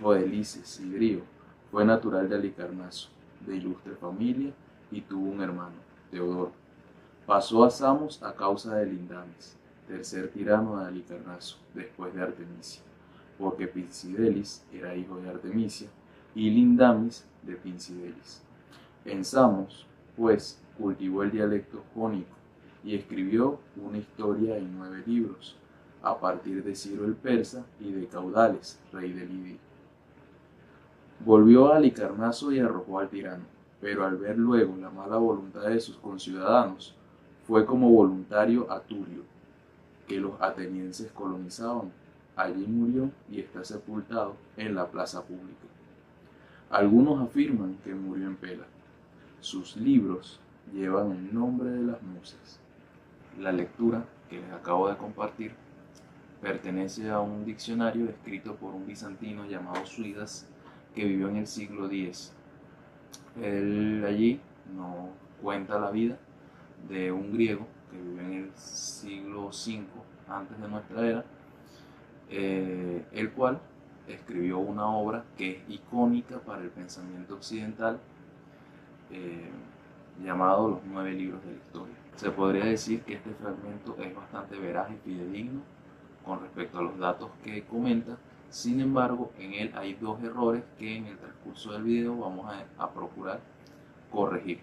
hijo de Lices y Grío, fue natural de Halicarnaso, de ilustre familia, y tuvo un hermano, Teodoro. Pasó a Samos a causa de Lindamis, tercer tirano de Halicarnaso, después de Artemisia, porque Pincidelis era hijo de Artemisia y Lindamis de Pincidelis. En Samos, pues, cultivó el dialecto jónico y escribió una historia en 9 libros, a partir de Ciro el Persa y de Caudales, rey de Lidia. Volvió a Halicarnaso y arrojó al tirano, pero al ver luego la mala voluntad de sus conciudadanos, fue como voluntario a Turio, que los atenienses colonizaban. Allí murió y está sepultado en la plaza pública. Algunos afirman que murió en Pela. Sus libros llevan el nombre de las musas. La lectura que les acabo de compartir pertenece a un diccionario escrito por un bizantino llamado Suidas, que vivió en el siglo X. Él allí nos cuenta la vida de un griego que vivió en el siglo V antes de nuestra era, el cual escribió una obra que es icónica para el pensamiento occidental, llamado Los 9 libros de la historia. Se podría decir que este fragmento es bastante veraz y fidedigno con respecto a los datos que comenta. Sin embargo, en él hay 2 errores que en el transcurso del video vamos a procurar corregir.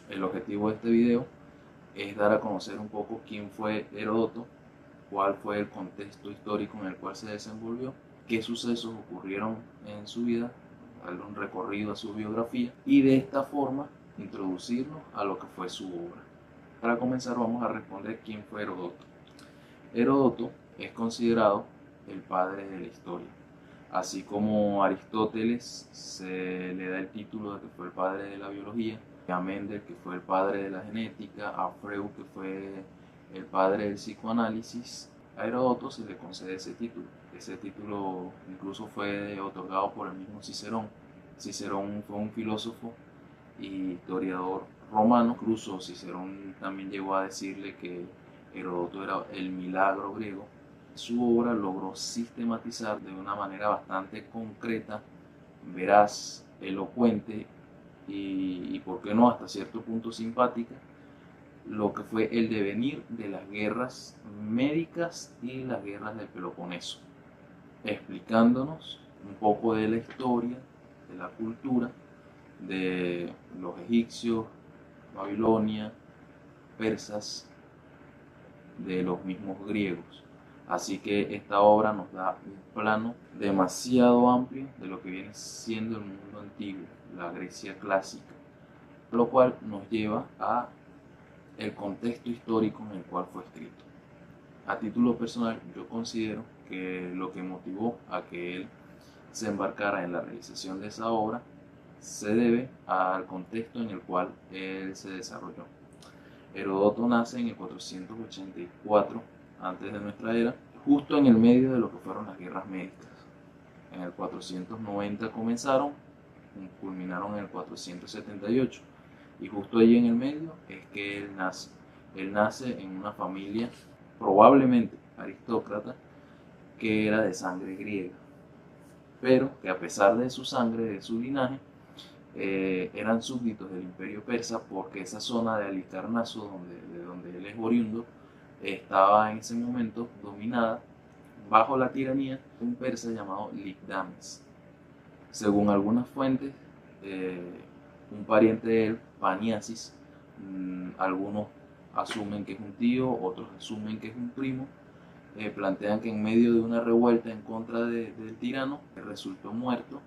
El objetivo de este video es dar a conocer un poco quién fue Heródoto, cuál fue el contexto histórico en el cual se desenvolvió, qué sucesos ocurrieron en su vida, darle un recorrido a su biografía y de esta forma introducirnos a lo que fue su obra. Para comenzar vamos a responder quién fue Heródoto. Heródoto es considerado el padre de la historia. Así como a Aristóteles se le da el título de que fue el padre de la biología, a Mendel, que fue el padre de la genética, a Freud, que fue el padre del psicoanálisis, a Heródoto se le concede ese título. Ese título incluso fue otorgado por el mismo Cicerón. Cicerón fue un filósofo y historiador romano. Incluso Cicerón también llegó a decirle que Heródoto era el milagro griego. Su obra logró sistematizar de una manera bastante concreta, veraz, elocuente y por qué no, hasta cierto punto simpática, lo que fue el devenir de las guerras médicas y las guerras del Peloponeso, explicándonos un poco de la historia, de la cultura, de los egipcios, Babilonia, persas, de los mismos griegos. Así que esta obra nos da un plano demasiado amplio de lo que viene siendo el mundo antiguo, la Grecia clásica, lo cual nos lleva a el contexto histórico en el cual fue escrito. A título personal, yo considero que lo que motivó a que él se embarcara en la realización de esa obra se debe al contexto en el cual él se desarrolló. Heródoto nace en el 484 antes de nuestra era, justo en el medio de lo que fueron las guerras médicas. En el 490 comenzaron, culminaron en el 478, y justo allí en el medio es que él nace. Él nace en una familia probablemente aristócrata que era de sangre griega, pero que a pesar de su sangre, de su linaje, eran súbditos del imperio persa, porque esa zona de Halicarnaso, de donde él es oriundo, estaba en ese momento dominada bajo la tiranía de un persa llamado Ligdamis. Según algunas fuentes, un pariente de él, Paniasis, algunos asumen que es un tío, otros asumen que es un primo, plantean que en medio de una revuelta en contra del tirano resultó muerto,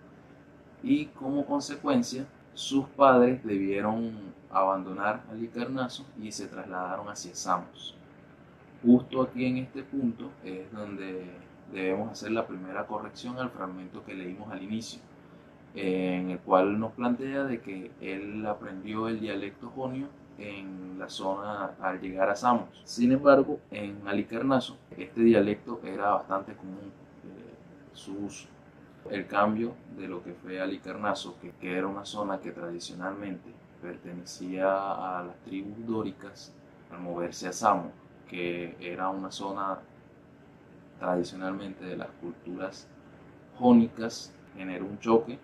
y como consecuencia sus padres debieron abandonar Halicarnaso y se trasladaron hacia Samos. Justo aquí en este punto es donde debemos hacer la primera corrección al fragmento que leímos al inicio, en el cual nos plantea de que él aprendió el dialecto jonio en la zona al llegar a Samos. Sin embargo, en Halicarnaso este dialecto era bastante común, su uso. El cambio de lo que fue Halicarnaso, que era una zona que tradicionalmente pertenecía a las tribus dóricas, al moverse a Samos, que era una zona tradicionalmente de las culturas jónicas, generó un choque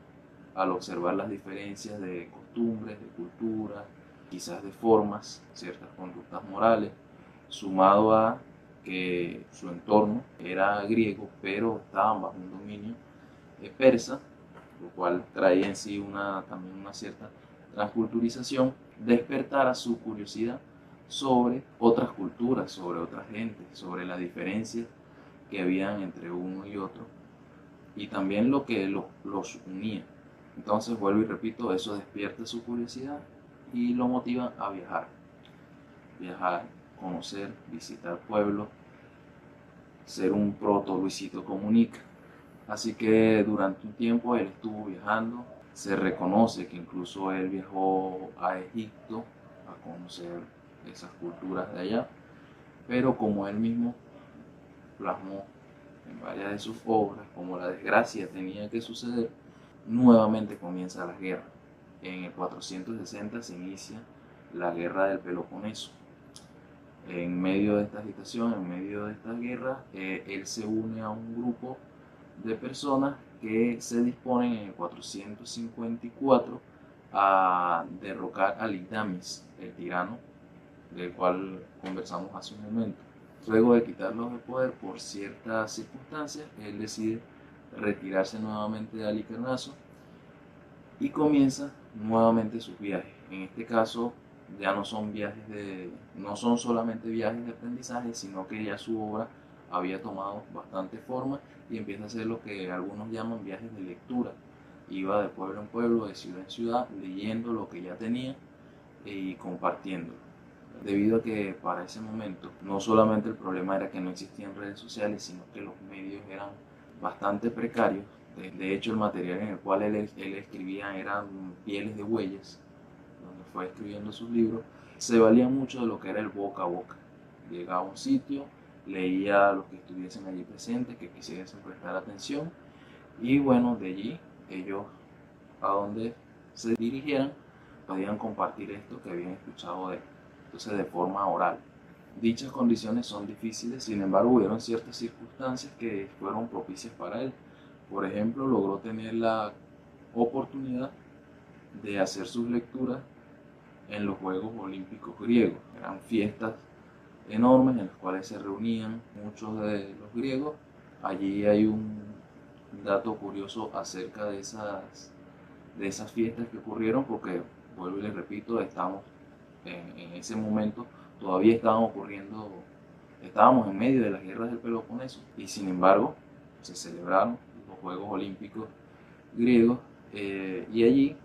al observar las diferencias de costumbres, de cultura, quizás de formas, ciertas conductas morales, sumado a que su entorno era griego, pero estaban bajo un dominio persa, lo cual traía en sí también una cierta transculturización, despertara su curiosidad sobre otras culturas, sobre otras gentes, sobre las diferencias que habían entre uno y otro, y también lo que los unía. Entonces, vuelvo y repito, eso despierta su curiosidad y lo motiva a viajar, conocer, visitar pueblos, ser un proto Luisito Comunica. Así que durante un tiempo él estuvo viajando. Se reconoce que incluso él viajó a Egipto a conocer esas culturas de allá, pero como él mismo plasmó en varias de sus obras, como la desgracia tenía que suceder, nuevamente comienza la guerra. En el 460 se inicia la guerra del Peloponeso. En medio de esta agitación, en medio de esta guerra, él se une a un grupo de personas que se disponen en el 454 a derrocar a Ligdamis, el tirano del cual conversamos hace un momento. Luego de quitarlos de poder por ciertas circunstancias, él decide retirarse nuevamente de Halicarnaso y comienza nuevamente sus viajes. En este caso ya no son no son solamente viajes de aprendizaje, sino que ya su obra había tomado bastante forma y empieza a hacer lo que algunos llaman viajes de lectura. Iba de pueblo en pueblo, de ciudad en ciudad, leyendo lo que ya tenía y compartiéndolo. Debido a que para ese momento no solamente el problema era que no existían redes sociales, sino que los medios eran bastante precarios. De hecho, el material en el cual él escribía eran pieles de huellas, donde fue escribiendo sus libros. Se valía mucho de lo que era el boca a boca. Llegaba a un sitio, leía a los que estuviesen allí presentes, que quisiesen prestar atención, y bueno, de allí ellos a donde se dirigieran podían compartir esto que habían escuchado de él, entonces de forma oral. Dichas condiciones son difíciles, sin embargo hubieron ciertas circunstancias que fueron propicias para él. Por ejemplo, logró tener la oportunidad de hacer sus lecturas en los Juegos Olímpicos griegos. Eran fiestas enormes en las cuales se reunían muchos de los griegos. Allí hay un dato curioso acerca de esas fiestas que ocurrieron, porque vuelvo y les repito, estamos en ese momento, todavía estaban ocurriendo, estábamos en medio de las guerras del Peloponeso y sin embargo se celebraron los Juegos Olímpicos griegos, y allí,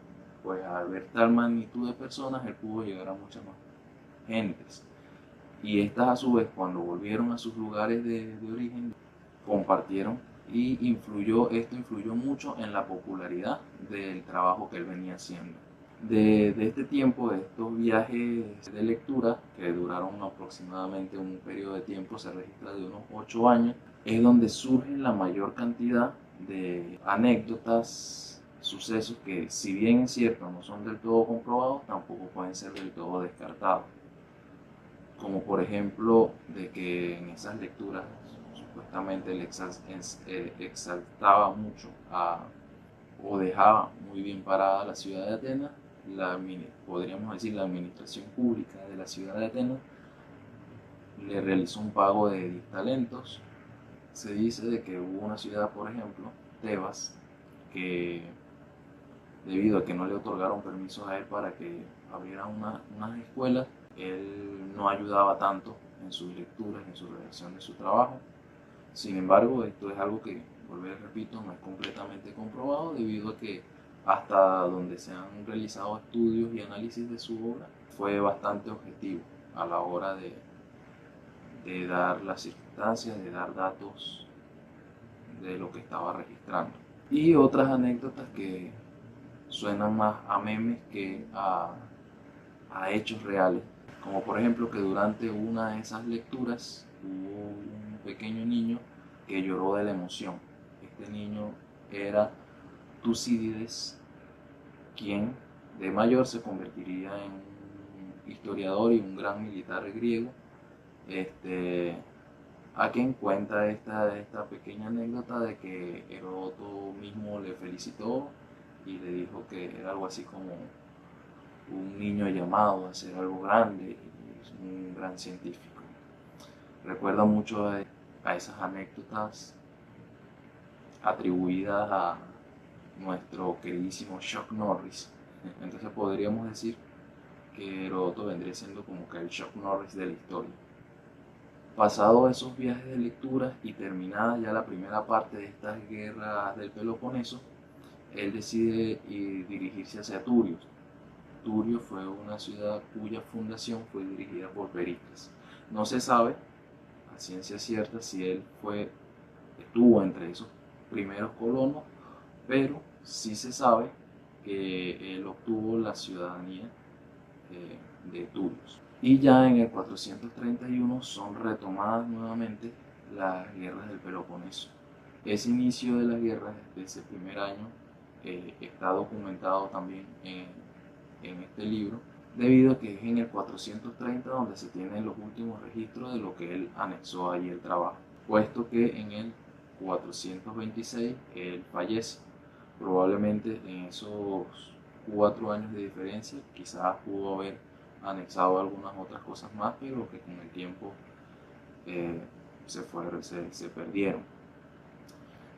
pues al ver tal magnitud de personas, él pudo llegar a muchas más gentes. Y estas a su vez, cuando volvieron a sus lugares de origen, compartieron y esto influyó mucho en la popularidad del trabajo que él venía haciendo. De este tiempo, de estos viajes de lectura, que duraron aproximadamente un periodo de tiempo, se registra de unos 8 años, es donde surge la mayor cantidad de anécdotas, sucesos que, si bien es cierto, no son del todo comprobados, tampoco pueden ser del todo descartados. Como por ejemplo, de que en esas lecturas supuestamente él exaltaba mucho o dejaba muy bien parada la ciudad de Atenas, podríamos decir la administración pública de la ciudad de Atenas le realizó un pago de 10 talentos. Se dice de que hubo una ciudad, por ejemplo, Tebas, que debido a que no le otorgaron permisos a él para que abriera unas escuelas, él no ayudaba tanto en sus lecturas, en su redacción de su trabajo. Sin embargo, esto es algo que, volver repito, no es completamente comprobado, debido a que hasta donde se han realizado estudios y análisis de su obra, fue bastante objetivo a la hora de dar las circunstancias, de dar datos de lo que estaba registrando. Y otras anécdotas que suenan más a memes que a hechos reales, como por ejemplo que durante una de esas lecturas hubo un pequeño niño que lloró de la emoción. Este niño era Tucídides, quien de mayor se convertiría en un historiador y un gran militar griego, a quien cuenta esta pequeña anécdota de que Heródoto mismo le felicitó y le dijo que era algo así como un niño llamado a hacer algo grande y es un gran científico. Recuerda mucho a esas anécdotas atribuidas a nuestro queridísimo Chuck Norris. Entonces podríamos decir que Heródoto vendría siendo como que el Chuck Norris de la historia. Pasado esos viajes de lectura y terminada ya la primera parte de estas guerras del Peloponeso, él decide dirigirse hacia Turios. Turio fue una ciudad cuya fundación fue dirigida por Pericles. No se sabe a ciencia cierta si él estuvo entre esos primeros colonos, pero sí se sabe que él obtuvo la ciudadanía de Turios. Y ya en el 431 son retomadas nuevamente las guerras del Peloponeso. Ese inicio de las guerras de ese primer año está documentado también en este libro, debido a que es en el 430 donde se tienen los últimos registros de lo que él anexó allí el trabajo, puesto que en el 426 él fallece. Probablemente en esos 4 años de diferencia quizás pudo haber anexado algunas otras cosas más, pero que con el tiempo se perdieron.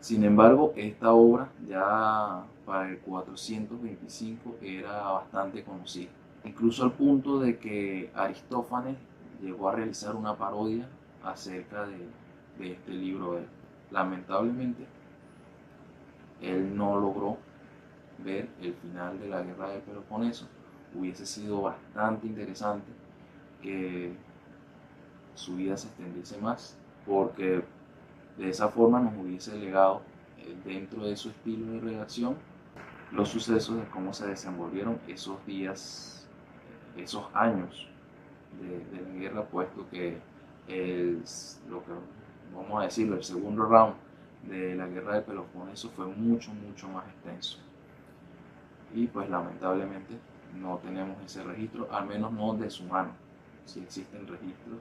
Sin embargo, esta obra ya para el 425 era bastante conocida, incluso al punto de que Aristófanes llegó a realizar una parodia acerca de este libro. Lamentablemente, él no logró ver el final de la guerra del Peloponeso. Hubiese sido bastante interesante que su vida se extendiese más, porque de esa forma nos hubiese legado dentro de su estilo de redacción los sucesos de cómo se desenvolvieron esos días, esos años de la guerra, puesto que lo que vamos a decirlo, el segundo round de la guerra de Peloponeso fue mucho más extenso. Y pues lamentablemente no tenemos ese registro, al menos no de su mano. Sí existen registros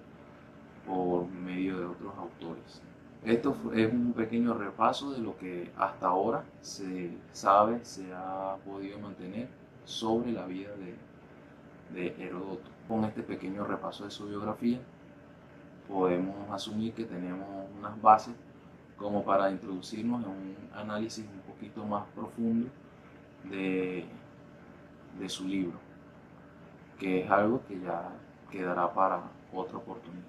por medio de otros autores. Esto es un pequeño repaso de lo que hasta ahora se sabe, se ha podido mantener sobre la vida de Heródoto. Con este pequeño repaso de su biografía podemos asumir que tenemos unas bases como para introducirnos en un análisis un poquito más profundo de su libro, que es algo que ya quedará para otra oportunidad.